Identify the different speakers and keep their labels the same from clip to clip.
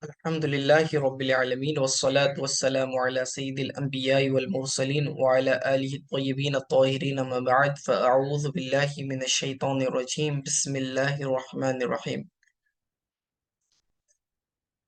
Speaker 1: الحمد لله رب العالمين والصلاة والسلام على سيد الأنبياء والمرسلين وعلى آله الطيبين الطاهرين ما بعد فأعوذ بالله من الشيطان الرجيم بسم الله الرحمن الرحيم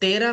Speaker 1: 13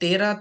Speaker 1: 13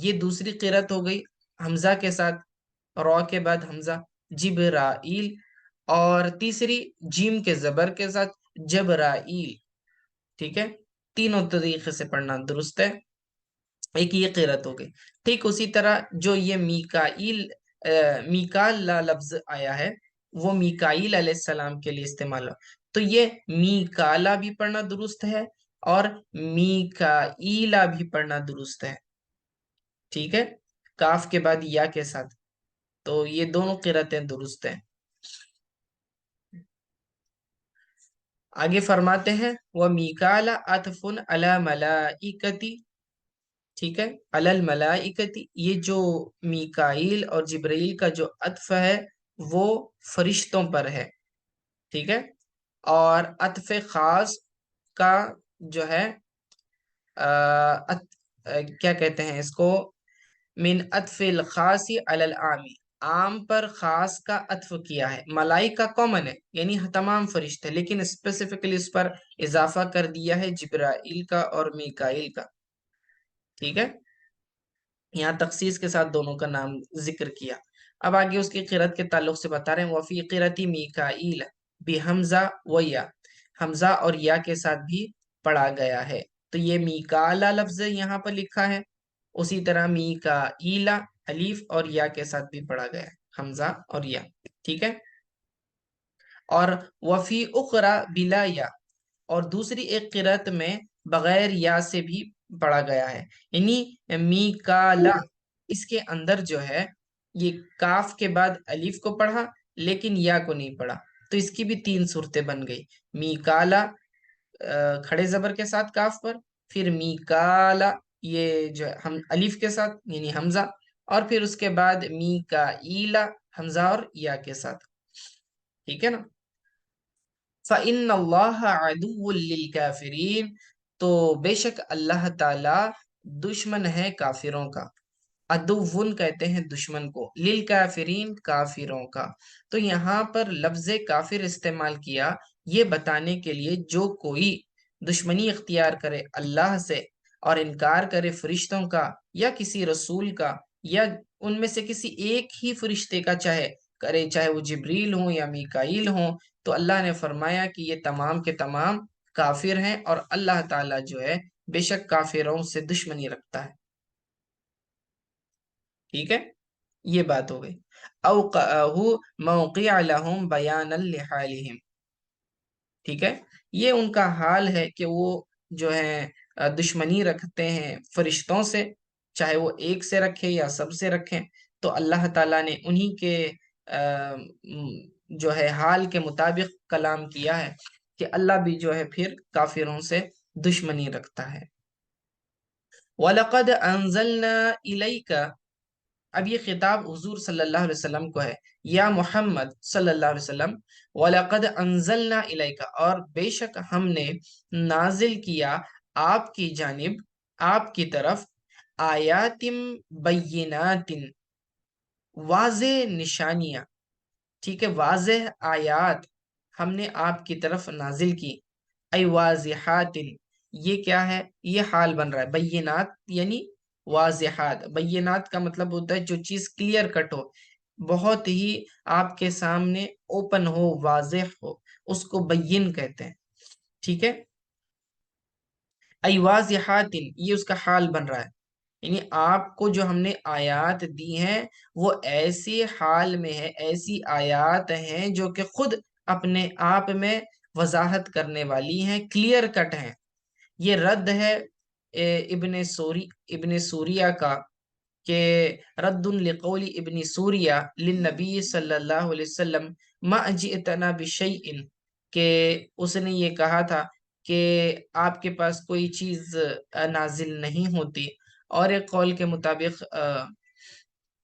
Speaker 1: یہ دوسری قرت ہو گئی حمزہ کے ساتھ، را کے بعد حمزہ، جبرائیل، اور تیسری جیم کے زبر کے ساتھ جبرائیل، ٹھیک ہے، تینوں طریقے سے پڑھنا درست ہے، ایک یہ قرت ہو گئی۔ ٹھیک اسی طرح جو یہ میکائیل میکال لفظ آیا ہے وہ میکائیل علیہ السلام کے لیے استعمال ہو، تو یہ میکالا بھی پڑھنا درست ہے اور میکائیلا بھی پڑھنا درست ہے، ٹھیک ہے، کاف کے بعد یا کے ساتھ، تو یہ دونوں قرتیں درست ہیں۔ آگے فرماتے ہیں وہ میکالا عطف علی ملائکتی، ٹھیک ہے، علی الملائکتی، یہ جو میکائیل اور جبرائیل کا جو عطف ہے وہ فرشتوں پر ہے، ٹھیک ہے، اور عطف خاص کا جو ہے کیا کہتے ہیں اس کو، من عطف الخاص علی العام، عام پر خاص کا عطف کیا ہے، ملائکہ کامن ہے یعنی تمام فرشتے، لیکن اسپیسیفکلی اس پر اضافہ کر دیا ہے جبرائیل کا اور میکائیل کا، ٹھیک ہے، یہاں تخصیص کے ساتھ دونوں کا نام ذکر کیا۔ اب آگے اس کی قرت کے تعلق سے بتا رہے ہیں وفی قرتی میکائیل بحمزہ و یا، حمزہ اور یا کے ساتھ بھی پڑھا گیا ہے، تو یہ میکالا لفظ یہاں پر لکھا ہے، اسی طرح میکائیلا الف اور یا کے ساتھ بھی پڑھا گیا ہے، حمزہ اور یا، ٹھیک ہے، اور وفی اخرى بلا یا، اور دوسری ایک قرت میں بغیر یا سے بھی پڑھا گیا ہے، یعنی میکالا، اس کے اندر جو ہے یہ کاف کے بعد الف کو پڑھا لیکن یا کو نہیں پڑھا، تو اس کی بھی تین صورتیں بن گئی، میکالا کھڑے زبر کے ساتھ کاف پر، پھر میکالا یہ جو ہے ہم الف کے ساتھ یعنی حمزہ، اور پھر اس کے بعد میکائیلا حمزہ اور یا کے ساتھ، ٹھیک ہے نا۔ فَإِنَّ اللَّهَ عَدُوٌّ لِّلْكَافِرِينَ، تو بے شک اللہ تعالی دشمن ہے کافروں کا، عدوٌ کہتے ہیں دشمن کو، للکافرین کافروں کا، تو یہاں پر لفظ کافر استعمال کیا یہ بتانے کے لیے جو کوئی دشمنی اختیار کرے اللہ سے اور انکار کرے فرشتوں کا یا کسی رسول کا یا ان میں سے کسی ایک ہی فرشتے کا چاہے کرے، چاہے وہ جبریل ہوں یا میکائیل ہوں، تو اللہ نے فرمایا کہ یہ تمام کے تمام کافر ہیں اور اللہ تعالیٰ جو ہے بے شک کافروں سے دشمنی رکھتا ہے، ٹھیک ہے، یہ بات ہو گئی۔ اوقعہ موقع لہم بیانا لحالہم، ٹھیک ہے، یہ ان کا حال ہے کہ وہ جو ہے دشمنی رکھتے ہیں فرشتوں سے، چاہے وہ ایک سے رکھے یا سب سے رکھیں، تو اللہ تعالیٰ نے انہی کے جو ہے حال کے مطابق کلام کیا ہے کہ اللہ بھی جو ہے پھر کافروں سے دشمنی رکھتا ہے۔ وَلَقَدْ أَنزَلْنَا إِلَيْكَ، اب یہ خطاب حضور صلی اللہ علیہ وسلم کو ہے، یا محمد صلی اللہ علیہ وسلم، وَلَقَدْ أَنزَلْنَا إِلَيْكَ، اور بے شک ہم نے نازل کیا آپ کی جانب، آپ کی طرف، آیات بینات، واضح نشانیاں، ٹھیک ہے، واضح آیات ہم نے آپ کی طرف نازل کی، ای واضحات، یہ کیا ہے، یہ حال بن رہا ہے، بینات یعنی واضحات، بینات کا مطلب ہوتا ہے جو چیز کلیئر کٹ ہو، بہت ہی آپ کے سامنے اوپن ہو، واضح ہو، اس کو بین کہتے ہیں، ٹھیک ہے، ای واضحات، یہ اس کا حال بن رہا ہے، یعنی آپ کو جو ہم نے آیات دی ہیں وہ ایسی حال میں ہے، ایسی آیات ہیں جو کہ خود اپنے آپ میں وضاحت کرنے والی ہیں، کلیئر کٹ ہیں۔ یہ رد ہے ابن سوریہ کا، کہ رد لقول ابن سوریہ للنبی صلی اللہ علیہ وسلم ما جئتنا بشیء، کہ اس نے یہ کہا تھا کہ آپ کے پاس کوئی چیز نازل نہیں ہوتی، اور ایک قول کے مطابق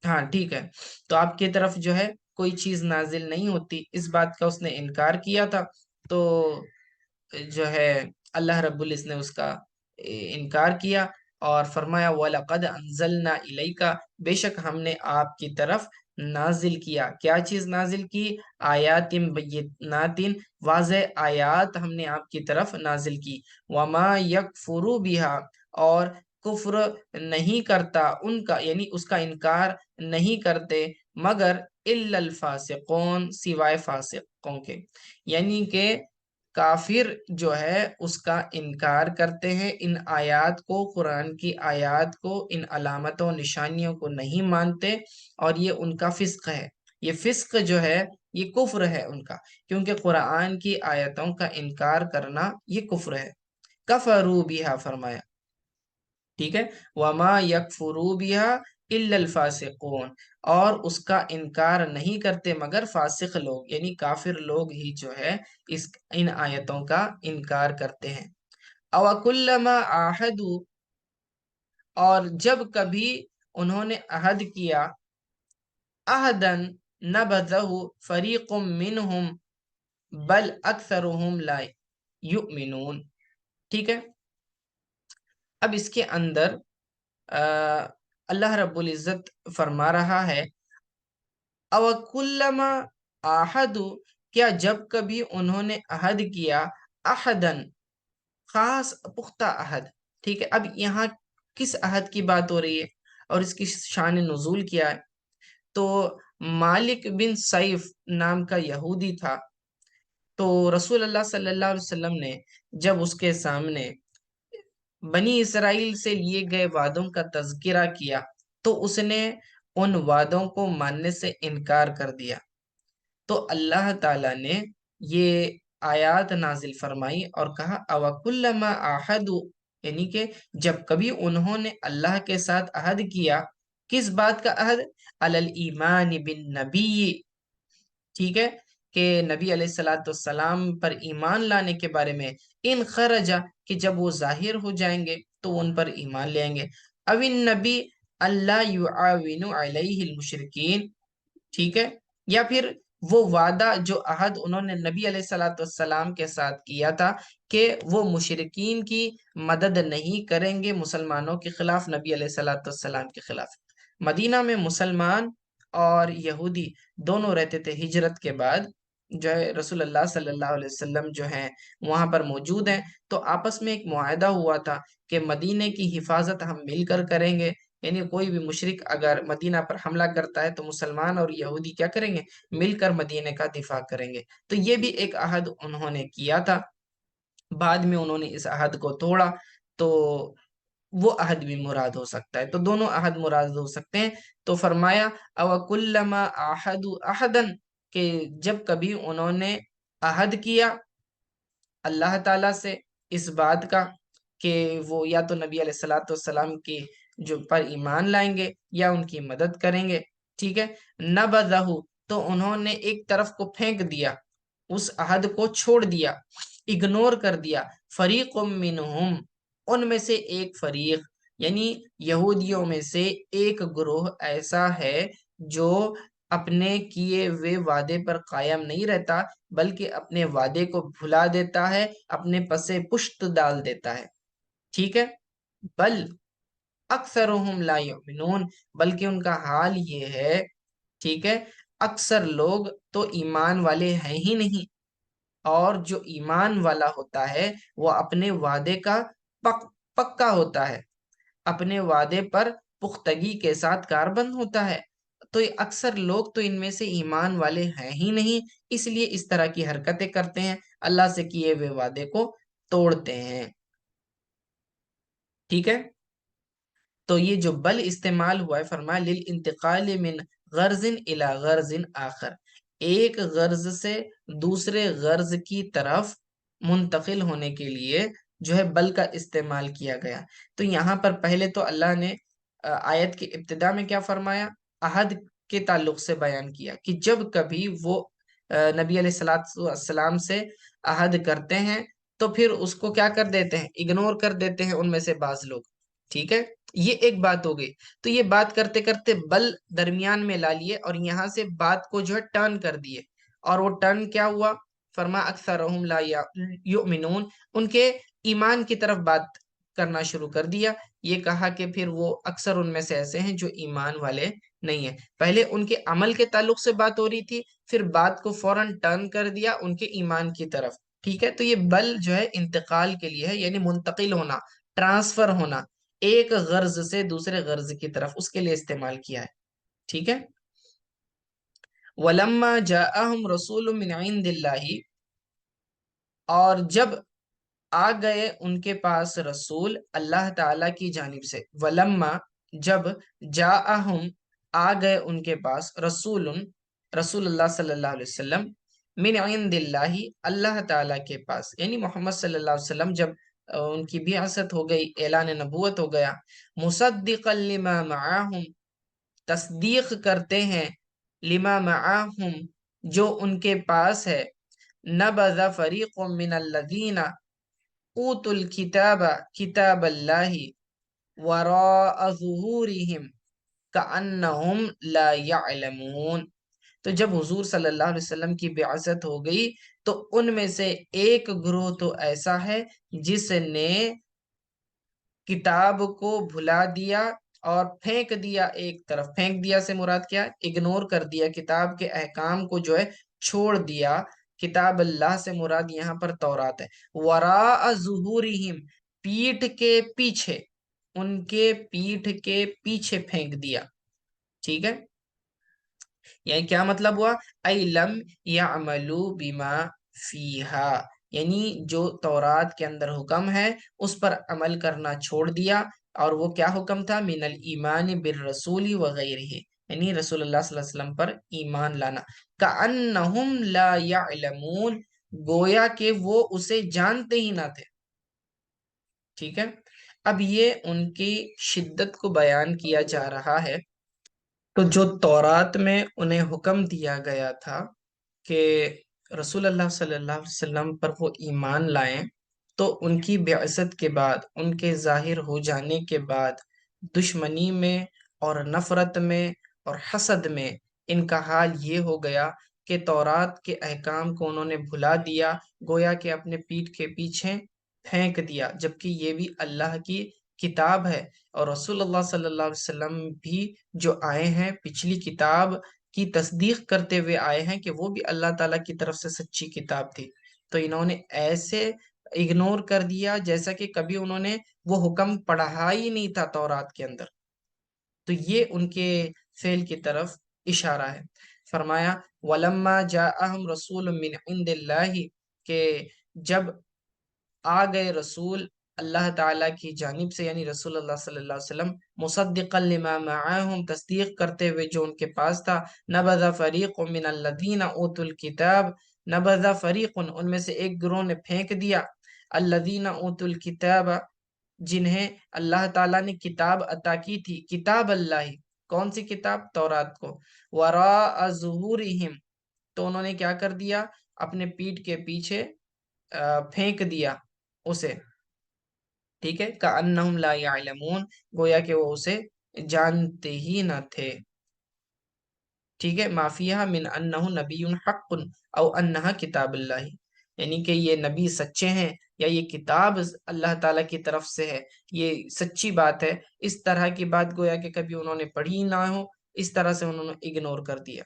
Speaker 1: ہاں ٹھیک ہے، تو آپ کی طرف جو ہے کوئی چیز نازل نہیں ہوتی، اس بات کا اس نے انکار کیا تھا، تو جو ہے اللہ رب العزت نے اس کا انکار کیا اور فرمایا وَلَقَدْ أَنزَلْنَا إِلَيْكَ، بے شک ہم نے آپ کی طرف نازل کیا، کیا چیز نازل کی، آیات بینات، واضح آیات ہم نے آپ کی طرف نازل کی، وَمَا يَكْفُرُ بِهَا، اور کفر نہیں کرتا ان کا، یعنی اس کا انکار نہیں کرتے مگر الا الفاسقون، سوائے فاسقوں کے، یعنی کہ کافر جو ہے اس کا انکار کرتے ہیں، ان آیات کو، قرآن کی آیات کو، ان علامتوں نشانیوں کو نہیں مانتے، اور یہ ان کا فسق ہے۔ یہ فسق جو ہے یہ کفر ہے ان کا، کیونکہ قرآن کی آیتوں کا انکار کرنا یہ کفر ہے۔ کفروا بہا فرمایا، ٹھیک ہے، وما یکفروا بہا الا الفاسقون، اور اس کا انکار نہیں کرتے مگر فاسق لوگ، یعنی کافر لوگ ہی جو ہے ان آیتوں کا انکار کرتے ہیں۔ او کلما عاہدوا، اور جب کبھی انہوں نے عہد کیا، عہدن نبذہ فریق منہم بل اکثرهم لا یؤمنون، ٹھیک ہے۔ اب اس کے اندر اللہ رب العزت فرما رہا ہے، او کلما عاہدوا، کیا جب کبھی انہوں نے عہد کیا، عہدن خاص پختہ عہد، ٹھیک ہے۔ اب یہاں کس عہد کی بات ہو رہی ہے اور اس کی شان نزول کیا ہے؟ تو مالک بن سیف نام کا یہودی تھا، تو رسول اللہ صلی اللہ علیہ وسلم نے جب اس کے سامنے بنی اسرائیل سے لیے گئے وعدوں کا تذکرہ کیا تو اس نے ان وعدوں کو ماننے سے انکار کر دیا، تو اللہ تعالیٰ نے یہ آیات نازل فرمائی اور کہا اوَكُلَّمَا عَاهَدُوا، یعنی کہ جب کبھی انہوں نے اللہ کے ساتھ عہد کیا، کس بات کا عہد؟ علی الایمان بالنبی، ٹھیک ہے، کہ نبی علیہ الصلوۃ والسلام پر ایمان لانے کے بارے میں، ان خرجا، کہ جب وہ ظاہر ہو جائیں گے تو وہ ان پر ایمان لے آئیں گے، او النبی اللہ یعاون علیہ المشرکین، ٹھیک ہے، یا پھر وہ وعدہ جو عہد انہوں نے نبی علیہ الصلوۃ والسلام کے ساتھ کیا تھا کہ وہ مشرکین کی مدد نہیں کریں گے مسلمانوں کے خلاف، نبی علیہ الصلوۃ والسلام کے خلاف۔ مدینہ میں مسلمان اور یہودی دونوں رہتے تھے، ہجرت کے بعد جو ہے رسول اللہ صلی اللہ علیہ وسلم جو ہیں وہاں پر موجود ہیں، تو آپس میں ایک معاہدہ ہوا تھا کہ مدینے کی حفاظت ہم مل کر کریں گے، یعنی کوئی بھی مشرک اگر مدینہ پر حملہ کرتا ہے تو مسلمان اور یہودی کیا کریں گے؟ مل کر مدینے کا دفاع کریں گے۔ تو یہ بھی ایک عہد انہوں نے کیا تھا، بعد میں انہوں نے اس عہد کو توڑا، تو وہ عہد بھی مراد ہو سکتا ہے، تو دونوں عہد مراد ہو سکتے ہیں۔ تو فرمایا او کلما عاہدوا عہدا، کہ جب کبھی انہوں نے عہد کیا اللہ تعالیٰ سے اس بات کا کہ وہ یا تو نبی علیہ الصلوۃ والسلام کی جو پر ایمان لائیں گے یا ان کی مدد کریں گے، ٹھیک ہے، نبذہ، تو انہوں نے ایک طرف کو پھینک دیا، اس عہد کو چھوڑ دیا، اگنور کر دیا، فریق منہم، ان میں سے ایک فریق، یعنی یہودیوں میں سے ایک گروہ ایسا ہے جو اپنے کیے ہوئے وعدے پر قائم نہیں رہتا، بلکہ اپنے وعدے کو بھلا دیتا ہے، اپنے پسے پشت ڈال دیتا ہے، ٹھیک ہے، بل اکثرهم لا یؤمنون، بلکہ ان کا حال یہ ہے، ٹھیک ہے، اکثر لوگ تو ایمان والے ہیں ہی نہیں، اور جو ایمان والا ہوتا ہے وہ اپنے وعدے کا پکا ہوتا ہے، اپنے وعدے پر پختگی کے ساتھ کاربند ہوتا ہے، تو یہ اکثر لوگ تو ان میں سے ایمان والے ہیں ہی نہیں، اس لیے اس طرح کی حرکتیں کرتے ہیں، اللہ سے کیے ہوئے وعدے کو توڑتے ہیں، ٹھیک ہے۔ تو یہ جو بل استعمال ہوا ہے، فرمایا للانتقال من غرض الى غرض آخر، ایک غرض سے دوسرے غرض کی طرف منتقل ہونے کے لیے جو ہے بل کا استعمال کیا گیا۔ تو یہاں پر پہلے تو اللہ نے آیت کی ابتدا میں کیا فرمایا؟ عہد کے تعلق سے بیان کیا کہ جب کبھی وہ نبی علیہ السلام سے عہد کرتے ہیں تو پھر اس کو کیا کر دیتے ہیں؟ اگنور کر دیتے ہیں ان میں سے بعض لوگ، ٹھیک ہے، یہ ایک بات ہو گئی۔ تو یہ بات کرتے کرتے بل درمیان میں لا لیے اور یہاں سے بات کو جو ہے ٹرن کر دیے، اور وہ ٹرن کیا ہوا؟ فرما اکثرهم لا یؤمنون، ان کے ایمان کی طرف بات کرنا شروع کر دیا، یہ کہا کہ پھر وہ اکثر ان میں سے ایسے ہیں جو ایمان والے نہیں ہیں۔ پہلے ان کے عمل کے تعلق سے بات ہو رہی تھی، پھر بات کو فوراً ٹرن کر دیا ان کے ایمان کی طرف، ٹھیک ہے۔ تو یہ بل جو ہے انتقال کے لیے ہے، یعنی منتقل ہونا، ٹرانسفر ہونا، ایک غرض سے دوسرے غرض کی طرف اس کے لیے استعمال کیا ہے. ٹھیک ہے. وَلَمَّا جَاءَهُمْ رَسُولٌ مِّنْ عِندِ اللَّهِ، اور جب آ گئے ان کے پاس رسول اللہ تعالی کی جانب سے. وَلَمَّا، جب، جَاءَهُمْ، آ گئے ان کے پاس، رسول اللہ صلی اللہ علیہ وسلم، من عند اللہ، اللہ تعالی کے پاس، یعنی محمد صلی اللہ علیہ وسلم جب ان کی بعثت ہو گئی، اعلان نبوت ہو گیا. مصدقا لما معاہم، تصدیق کرتے ہیں، لما معاہم، جو ان کے پاس ہے. نبذ فریق من الذین اوتوا الکتاب کتاب اللہ وراء ظہورہم کأنہم لا یعلمون. تو جب حضور صلی اللہ علیہ وسلم کی بعثت ہو گئی تو ان میں سے ایک گروہ تو ایسا ہے جس نے کتاب کو بھلا دیا اور پھینک دیا ایک طرف. پھینک دیا سے مراد کیا؟ اگنور کر دیا، کتاب کے احکام کو جو ہے چھوڑ دیا. کتاب اللہ سے مراد یہاں پر تورات ہے. وراء ظہورہم، پیٹھ کے پیچھے، ان کے پیٹھ کے پیچھے پھینک دیا. ٹھیک ہے. یعنی کیا مطلب ہوا؟ اَيْ لَمْ يَعْمَلُوا بِمَا فِيهَا، یعنی جو تورات کے اندر حکم ہے اس پر عمل کرنا چھوڑ دیا. اور وہ کیا حکم تھا؟ من الایمان بالرسول وغیرہ، یعنی رسول اللہ صلی اللہ علیہ وسلم پر ایمان لانا. کأنہم لا یعلمون، گویا کہ وہ اسے جانتے ہی نہ تھے. ٹھیک ہے. اب یہ ان کی شدت کو بیان کیا جا رہا ہے. تو جو تورات میں انہیں حکم دیا گیا تھا کہ رسول اللہ صلی اللہ علیہ وسلم پر وہ ایمان لائیں، تو ان کی بعثت کے بعد، ان کے ظاہر ہو جانے کے بعد، دشمنی میں اور نفرت میں اور حسد میں ان کا حال یہ ہو گیا کہ تورات کے احکام کو انہوں نے بھلا دیا، گویا کہ اپنے پیٹھ کے پیچھے پھینک دیا، جبکہ یہ بھی اللہ کی کتاب ہے. اور رسول اللہ صلی اللہ علیہ وسلم بھی جو آئے ہیں پچھلی کتاب کی تصدیق کرتے ہوئے آئے ہیں کہ وہ بھی اللہ تعالیٰ کی طرف سے سچی کتاب تھی. تو انہوں نے ایسے اگنور کر دیا جیسا کہ کبھی انہوں نے وہ حکم پڑھا ہی نہیں تھا تورات کے اندر. تو یہ ان کے فعل کی طرف اشارہ ہے. فرمایا وَلَمَّا جَاءَهُمْ رَسُولٌ مِّنْ عِندِ اللَّهِ، کہ جب آ گئے رسول اللہ تعالیٰ کی جانب سے، یعنی رسول اللہ صلی اللہ علیہ وسلم، مصدقا لما معاہم، تصدیق کرتے ہوئے جو ان کے پاس تھا. نبذ فریق من الذین اوتوا الکتاب، نبذ فریق، ان میں سے ایک گروہ نے پھینک دیا، الذین اوتوا الکتاب، جنہیں اللہ تعالیٰ نے کتاب عطا کی تھی، کتاب اللہ، کون سی کتاب؟ تورات کو. وراء ظہورہم، تو انہوں نے کیا کر دیا؟ اپنے پیٹھ کے پیچھے پھینک دیا اسے. ٹھیک ہے. کأنہم لا یعلمون، گویا کہ وہ اسے جانتے ہی نہ تھے. ٹھیک ہے. ما فیہا من انہ نبی حق او انہا کتاب اللہ، یعنی کہ یہ نبی سچے ہیں یا یہ کتاب اللہ تعالیٰ کی طرف سے ہے، یہ سچی بات ہے. اس طرح کی بات گویا کہ کبھی انہوں نے پڑھی نہ ہو، اس طرح سے انہوں نے اگنور کر دیا.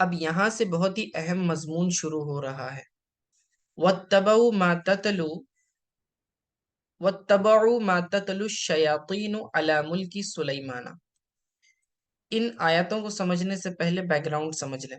Speaker 1: اب یہاں سے بہت ہی اہم مضمون شروع ہو رہا ہے. وَاتَّبَعُوا مَا تَتْلُو وَاتَّبَعُوا مَا تَتْلُو الشَّيَاطِينُ عَلَى مُلْكِ سُلَيْمَانَ. ان آیتوں کو سمجھنے سے پہلے بیک گراؤنڈ سمجھ لیں.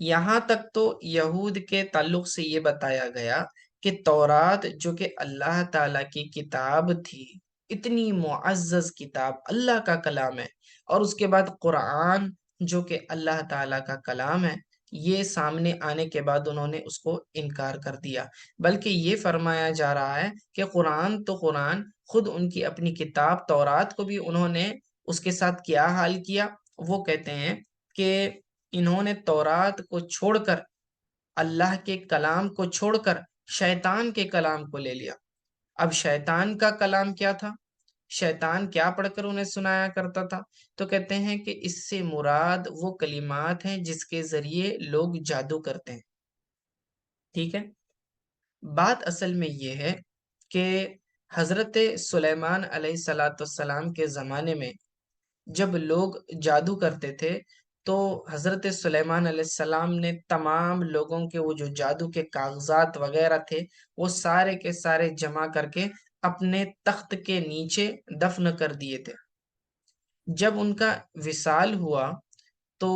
Speaker 1: یہاں تک تو یہود کے تعلق سے یہ بتایا گیا کہ تورات جو کہ اللہ تعالیٰ کی کتاب تھی، اتنی معزز کتاب، اللہ کا کلام ہے، اور اس کے بعد قرآن جو کہ اللہ تعالیٰ کا کلام ہے، یہ سامنے آنے کے بعد انہوں نے اس کو انکار کر دیا. بلکہ یہ فرمایا جا رہا ہے کہ قرآن تو قرآن، خود ان کی اپنی کتاب تورات کو بھی انہوں نے اس کے ساتھ کیا حال کیا. وہ کہتے ہیں کہ انہوں نے تورات کو چھوڑ کر، اللہ کے کلام کو چھوڑ کر شیطان کے کلام کو لے لیا. اب شیطان کا کلام کیا تھا؟ شیطان کیا پڑھ کر انہیں سنایا کرتا تھا؟ تو کہتے ہیں کہ اس سے مراد وہ کلمات ہیں جس کے ذریعے لوگ جادو کرتے ہیں. ٹھیک ہے. بات اصل میں یہ ہے کہ حضرت سلیمان علیہ السلام کے زمانے میں جب لوگ جادو کرتے تھے تو حضرت سلیمان علیہ السلام نے تمام لوگوں کے وہ جو جادو کے کاغذات وغیرہ تھے وہ سارے کے سارے جمع کر کے اپنے تخت کے نیچے دفن کر دیے تھے۔ جب ان کا وصال ہوا تو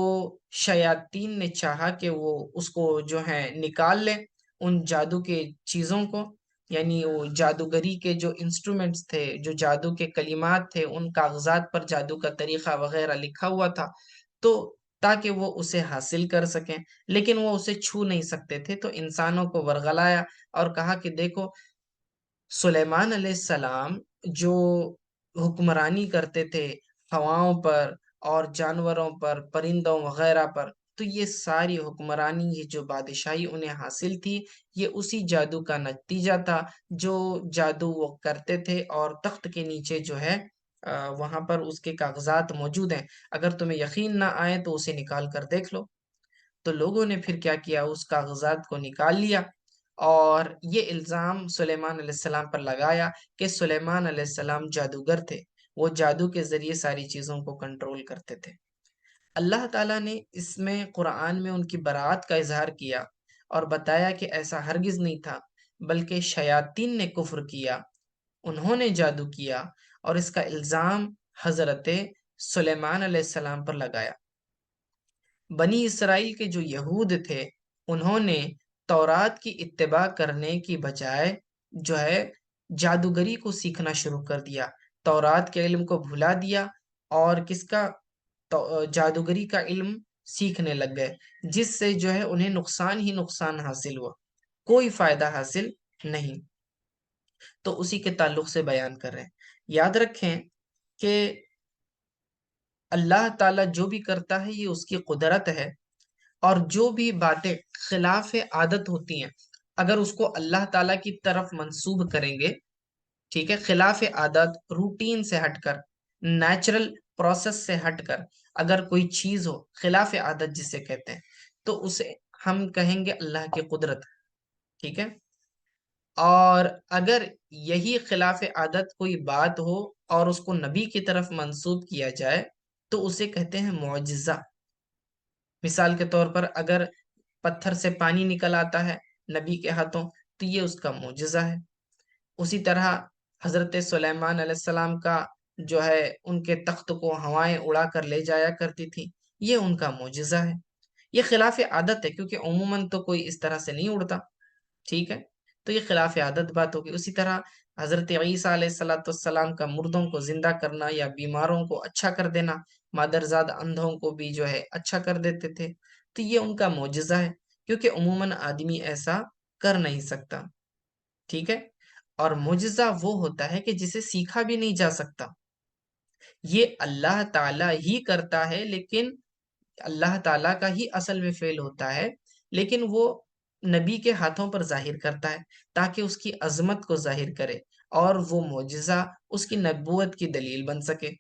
Speaker 1: شیاطین نے چاہا کہ وہ اس کو جو ہے نکال لیں، ان جادو کے چیزوں کو، یعنی وہ جادوگری کے جو انسٹرومنٹس تھے، جو جادو کے کلمات تھے، ان کاغذات پر جادو کا طریقہ وغیرہ لکھا ہوا تھا، تو تاکہ وہ اسے حاصل کر سکیں، لیکن وہ اسے چھو نہیں سکتے تھے۔ تو انسانوں کو ورغلایا اور کہا کہ دیکھو، سلیمان علیہ السلام جو حکمرانی کرتے تھے ہواؤں پر اور جانوروں پر، پرندوں وغیرہ پر، تو یہ ساری حکمرانی، یہ جو بادشاہی انہیں حاصل تھی، یہ اسی جادو کا نتیجہ تھا جو جادو وہ کرتے تھے۔ اور تخت کے نیچے جو ہے وہاں پر اس کے کاغذات موجود ہیں، اگر تمہیں یقین نہ آئے تو اسے نکال کر دیکھ لو۔ تو لوگوں نے پھر کیا کیا، اس کاغذات کو نکال لیا اور یہ الزام سلیمان علیہ السلام پر لگایا کہ سلیمان علیہ السلام جادوگر تھے، وہ جادو کے ذریعے ساری چیزوں کو کنٹرول کرتے تھے۔ اللہ تعالیٰ نے اس میں قرآن میں ان کی برات کا اظہار کیا اور بتایا کہ ایسا ہرگز نہیں تھا، بلکہ شیاطین نے کفر کیا، انہوں نے جادو کیا اور اس کا الزام حضرت سلیمان علیہ السلام پر لگایا۔ بنی اسرائیل کے جو یہود تھے، انہوں نے تورات کی اتباع کرنے کی بجائے جو ہے جادوگری کو سیکھنا شروع کر دیا، تورات کے علم کو بھلا دیا اور کس کا، جادوگری کا علم سیکھنے لگ گئے، جس سے جو ہے انہیں نقصان ہی نقصان حاصل ہوا، کوئی فائدہ حاصل نہیں۔ تو اسی کے تعلق سے بیان کر رہے ہیں۔ یاد رکھیں کہ اللہ تعالیٰ جو بھی کرتا ہے یہ اس کی قدرت ہے، اور جو بھی باتیں خلاف عادت ہوتی ہیں، اگر اس کو اللہ تعالیٰ کی طرف منسوب کریں گے، ٹھیک ہے، خلاف عادت، روٹین سے ہٹ کر، نیچرل پروسیس سے ہٹ کر اگر کوئی چیز ہو، خلاف عادت جسے کہتے ہیں، تو اسے ہم کہیں گے اللہ کی قدرت، ٹھیک ہے۔ اور اگر یہی خلاف عادت کوئی بات ہو اور اس کو نبی کی طرف منسوب کیا جائے تو اسے کہتے ہیں معجزہ۔ مثال کے طور پر اگر پتھر سے پانی نکل آتا ہے نبی کے ہاتھوں تو یہ اس کا معجزہ ہے۔ اسی طرح حضرت سلیمان علیہ السلام کا جو ہے ان کے تخت کو ہوائیں اڑا کر لے جایا کرتی تھی، یہ ان کا معجزہ ہے۔ یہ خلاف عادت ہے کیونکہ عموماً تو کوئی اس طرح سے نہیں اڑتا، ٹھیک ہے، تو یہ خلاف عادت بات ہوگی۔ اسی طرح حضرت عیسیٰ علیہ السلام کا مردوں کو زندہ کرنا یا بیماروں کو اچھا کر دینا، مادرزاد اندھوں کو بھی جو ہے اچھا کر دیتے تھے، تو یہ ان کا معجزہ ہے کیونکہ عموماً آدمی ایسا کر نہیں سکتا، ٹھیک ہے۔ اور معجزہ وہ ہوتا ہے کہ جسے سیکھا بھی نہیں جا سکتا، یہ اللہ تعالیٰ ہی کرتا ہے، لیکن اللہ تعالیٰ کا ہی اصل میں فعل ہوتا ہے، لیکن وہ نبی کے ہاتھوں پر ظاہر کرتا ہے تاکہ اس کی عظمت کو ظاہر کرے اور وہ معجزہ اس کی نبوت کی دلیل بن سکے۔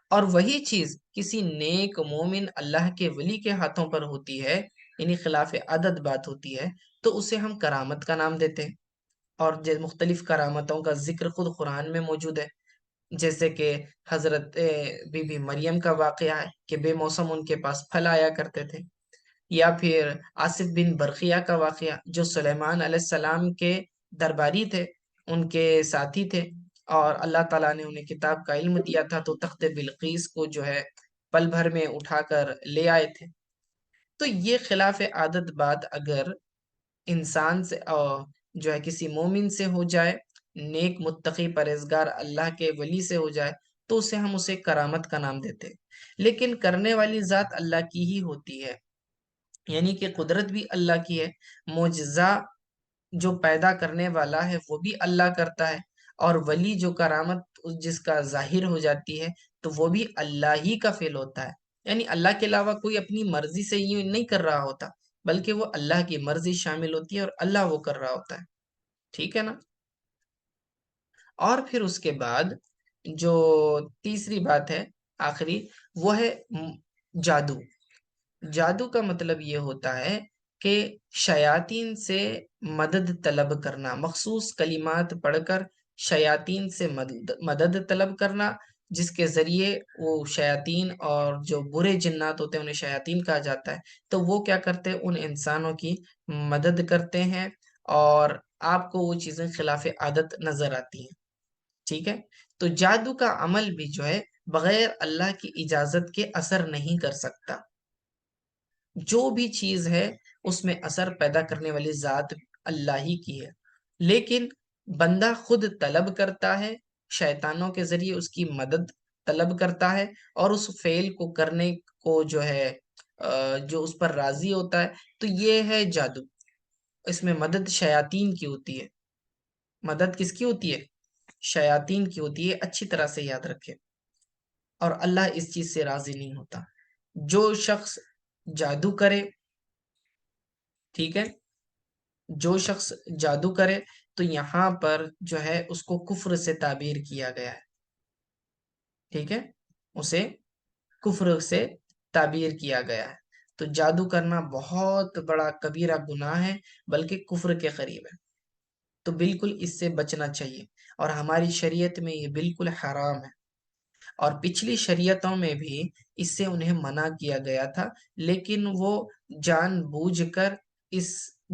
Speaker 1: اور وہی چیز کسی نیک مومن اللہ کے ولی کے ہاتھوں پر ہوتی ہے، یعنی خلاف عادت بات ہوتی ہے، تو اسے ہم کرامت کا نام دیتے ہیں۔ اور مختلف کرامتوں کا ذکر خود قرآن میں موجود ہے، جیسے کہ حضرت بی بی مریم کا واقعہ ہے کہ بے موسم ان کے پاس پھل آیا کرتے تھے، یا پھر آصف بن برقیہ کا واقعہ جو سلیمان علیہ السلام کے درباری تھے، ان کے ساتھی تھے، اور اللہ تعالیٰ نے انہیں کتاب کا علم دیا تھا تو تخت بلقیس کو جو ہے پل بھر میں اٹھا کر لے آئے تھے۔ تو یہ خلاف عادت بات اگر انسان سے جو ہے کسی مومن سے ہو جائے، نیک متقی پرہیزگار اللہ کے ولی سے ہو جائے، تو اسے کرامت کا نام دیتے، لیکن کرنے والی ذات اللہ کی ہی ہوتی ہے، یعنی کہ قدرت بھی اللہ کی ہے، معجزہ جو پیدا کرنے والا ہے وہ بھی اللہ کرتا ہے، اور ولی جو کرامت جس کا ظاہر ہو جاتی ہے تو وہ بھی اللہ ہی کا فعل ہوتا ہے، یعنی اللہ کے علاوہ کوئی اپنی مرضی سے یہ نہیں کر رہا ہوتا، بلکہ وہ اللہ کی مرضی شامل ہوتی ہے اور اللہ وہ کر رہا ہوتا ہے، ٹھیک ہے نا۔ اور پھر اس کے بعد جو تیسری بات ہے، آخری، وہ ہے جادو۔ جادو کا مطلب یہ ہوتا ہے کہ شیاطین سے مدد طلب کرنا، مخصوص کلمات پڑھ کر شیاطین سے مدد طلب کرنا، جس کے ذریعے وہ شیاطین، اور جو برے جنات ہوتے ہیں انہیں شیاطین کہا جاتا ہے، تو وہ کیا کرتے ہیں، ان انسانوں کی مدد کرتے ہیں اور آپ کو وہ چیزیں خلاف عادت نظر آتی ہیں، ٹھیک ہے؟ تو جادو کا عمل بھی جو ہے بغیر اللہ کی اجازت کے اثر نہیں کر سکتا۔ جو بھی چیز ہے اس میں اثر پیدا کرنے والی ذات اللہ ہی کی ہے، لیکن بندہ خود طلب کرتا ہے، شیطانوں کے ذریعے اس کی مدد طلب کرتا ہے، اور اس فعل کو کرنے کو جو ہے جو اس پر راضی ہوتا ہے، تو یہ ہے جادو۔ اس میں مدد شیاطین کی ہوتی ہے۔ مدد کس کی ہوتی ہے؟ شیاطین کی ہوتی ہے، اچھی طرح سے یاد رکھے۔ اور اللہ اس چیز سے راضی نہیں ہوتا۔ جو شخص جادو کرے، ٹھیک ہے، جو شخص جادو کرے تو یہاں پر جو ہے اس کو کفر سے تعبیر کیا گیا ہے، ٹھیک ہے، اسے کفر سے تعبیر کیا گیا ہے۔ تو جادو کرنا بہت بڑا کبیرہ گناہ ہے، بلکہ کفر کے قریب ہے۔ تو بالکل اس سے بچنا چاہیے، اور ہماری شریعت میں یہ بالکل حرام ہے، اور پچھلی شریعتوں میں بھی اس سے انہیں منع کیا گیا تھا، لیکن وہ جان بوجھ کر اس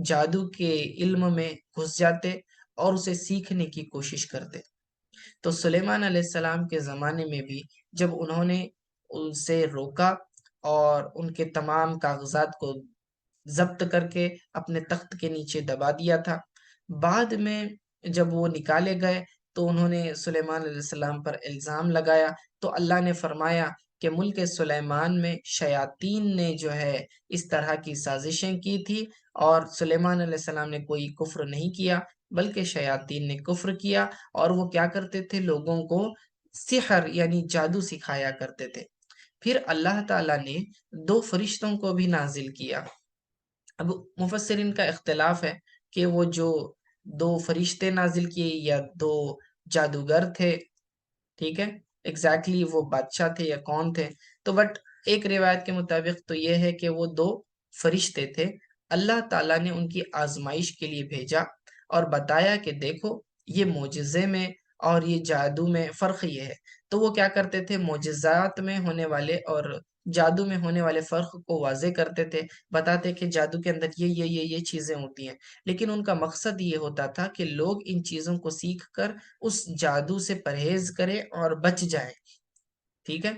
Speaker 1: جادو کے علم میں گھس جاتے اور اسے سیکھنے کی کوشش کرتے۔ تو سلیمان علیہ السلام کے زمانے میں بھی جب انہوں نے ان سے روکا اور ان کے تمام کاغذات کو ضبط کر کے اپنے تخت کے نیچے دبا دیا تھا، بعد میں جب وہ نکالے گئے تو انہوں نے سلیمان علیہ السلام پر الزام لگایا، تو اللہ نے فرمایا کہ ملک سلیمان میں شیاطین نے جو ہے اس طرح کی سازشیں کی تھی، اور سلیمان علیہ السلام نے کوئی کفر نہیں کیا، بلکہ شیاطین نے کفر کیا، اور وہ کیا کرتے تھے؟ لوگوں کو سحر یعنی جادو سکھایا کرتے تھے۔ پھر اللہ تعالیٰ نے دو فرشتوں کو بھی نازل کیا۔ اب مفسرین کا اختلاف ہے کہ وہ جو دو فرشتے نازل کیے یا دو جادوگر تھے، ٹھیک ہے، ایگزیکٹلی وہ بادشاہ تھے یا کون تھے، تو بٹ ایک روایت کے مطابق تو یہ ہے کہ وہ دو فرشتے تھے۔ اللہ تعالیٰ نے ان کی آزمائش کے لیے بھیجا اور بتایا کہ دیکھو، یہ معجزے میں اور یہ جادو میں فرق یہ ہے۔ تو وہ کیا کرتے تھے؟ معجزات میں ہونے والے اور جادو میں ہونے والے فرق کو واضح کرتے تھے، بتاتے کہ جادو کے اندر یہ چیزیں ہوتی ہیں، لیکن ان کا مقصد یہ ہوتا تھا کہ لوگ ان چیزوں کو سیکھ کر اس جادو سے پرہیز کرے اور بچ جائے، ٹھیک ہے۔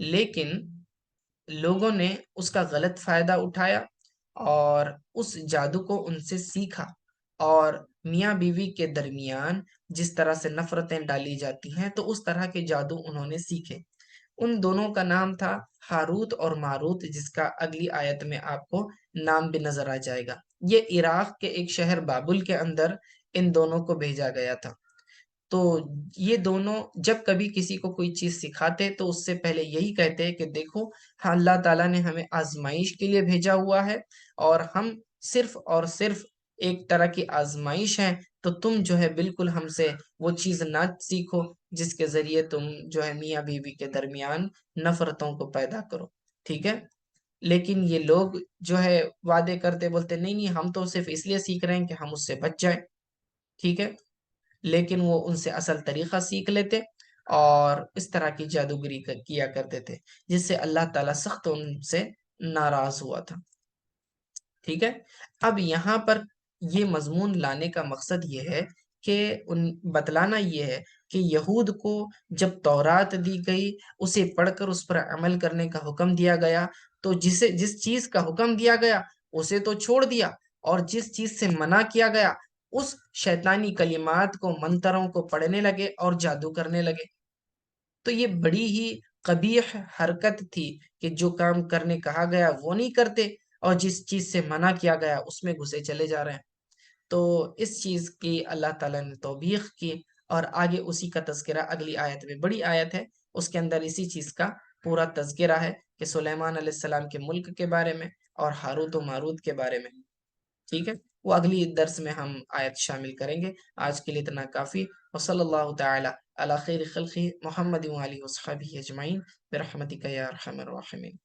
Speaker 1: لیکن لوگوں نے اس کا غلط فائدہ اٹھایا اور اس جادو کو ان سے سیکھا، اور میاں بیوی کے درمیان جس طرح سے نفرتیں ڈالی جاتی ہیں، تو اس طرح کے جادو انہوں نے سیکھے۔ ان دونوں کا نام تھا ہاروت اور ماروت، جس کا اگلی آیت میں آپ کو نام بھی نظر آ جائے گا۔ یہ عراق کے ایک شہر بابل کے اندر ان دونوں کو بھیجا گیا تھا۔ تو یہ دونوں جب کبھی کسی کو کوئی چیز سکھاتے تو اس سے پہلے یہی کہتے کہ دیکھو، ہاں، اللہ تعالیٰ نے ہمیں آزمائش کے لیے بھیجا ہوا ہے، اور ہم صرف اور صرف ایک طرح کی آزمائش ہیں، تو تم جو ہے بالکل ہم سے وہ چیز نہ سیکھو جس کے ذریعے تم جو ہے میاں بیوی کے درمیان نفرتوں کو پیدا کرو، ٹھیک ہے۔ لیکن یہ لوگ جو ہے وعدے کرتے، بولتے نہیں نہیں، ہم تو صرف اس لیے سیکھ رہے ہیں کہ ہم اس سے بچ جائیں، ٹھیک ہے، لیکن وہ ان سے اصل طریقہ سیکھ لیتے اور اس طرح کی جادوگری کیا کرتے تھے، جس سے اللہ تعالیٰ سخت ان سے ناراض ہوا تھا، ٹھیک ہے۔ اب یہاں پر یہ مضمون لانے کا مقصد یہ ہے کہ بتلانا یہ ہے کہ یہود کو جب تورات دی گئی، اسے پڑھ کر اس پر عمل کرنے کا حکم دیا گیا، تو جس چیز کا حکم دیا گیا اسے تو چھوڑ دیا، اور جس چیز سے منع کیا گیا اس شیطانی کلمات کو، منتروں کو پڑھنے لگے اور جادو کرنے لگے۔ تو یہ بڑی ہی قبیح حرکت تھی کہ جو کام کرنے کہا گیا وہ نہیں کرتے، اور جس چیز سے منع کیا گیا اس میں گھسے چلے جا رہے ہیں۔ تو اس چیز کی اللہ تعالیٰ نے توبیخ کی، اور آگے اسی کا تذکرہ اگلی آیت میں، بڑی آیت ہے، اس کے اندر اسی چیز کا پورا تذکرہ ہے کہ سلیمان علیہ السلام کے ملک کے بارے میں اور ہاروت و ماروت کے بارے میں، ٹھیک ہے۔ وہ اگلی درس میں ہم آیت شامل کریں گے۔ آج کے لیے اتنا کافی، وصلی اللہ تعالی علی خیر خلقہ محمد و آلہ وصحبہ اجمعین برحمتک یا ارحم الراحمین۔